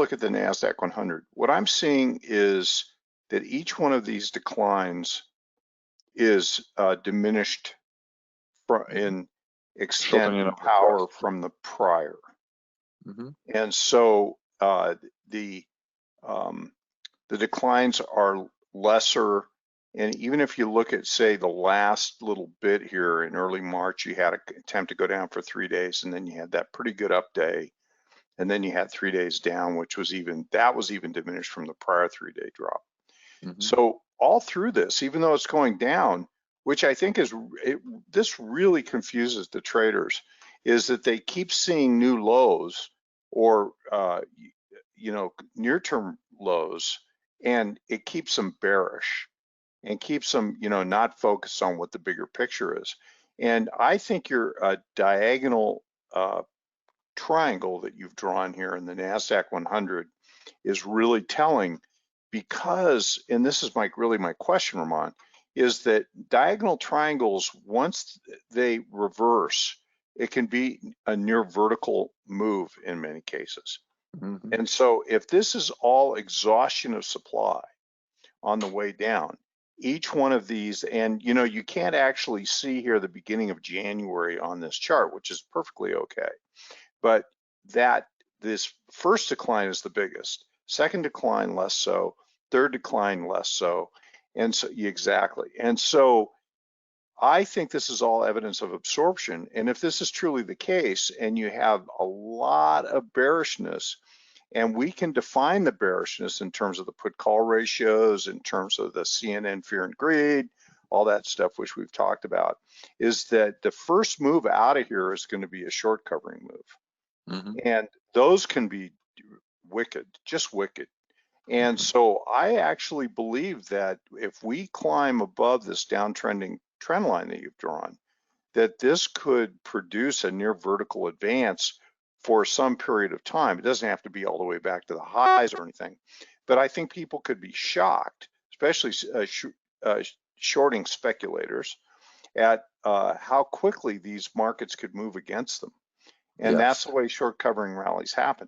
look at the Nasdaq 100, what I'm seeing is that each one of these declines is diminished in extent and power from the prior. And so the declines are lesser. And even if you look at, say, the last little bit here in early March, you had an attempt to go down for 3 days, and then you had that pretty good up day. And then you had 3 days down, which was even diminished from the prior 3-day drop. So all through this, even though it's going down, which I think this really confuses the traders, is that they keep seeing new lows or near-term lows, and it keeps them bearish and keeps them not focused on what the bigger picture is. And I think your diagonal triangle that you've drawn here in the Nasdaq 100 is really telling, because, and this is really my question, Ramon, is that diagonal triangles, once they reverse, it can be a near vertical move in many cases. And so if this is all exhaustion of supply on the way down, each one of these, and you can't actually see here the beginning of January on this chart, which is perfectly okay. But this first decline is the biggest, second decline less so, third decline less so, and so exactly. And so I think this is all evidence of absorption. And if this is truly the case, and you have a lot of bearishness, and we can define the bearishness in terms of the put-call ratios, in terms of the CNN fear and greed, all that stuff which we've talked about, is that the first move out of here is going to be a short covering move. And those can be wicked, just wicked. And so I actually believe that if we climb above this downtrending trend line that you've drawn, that this could produce a near vertical advance for some period of time. It doesn't have to be all the way back to the highs or anything, but I think people could be shocked, especially shorting speculators, at how quickly these markets could move against them. And that's the way short covering rallies happen.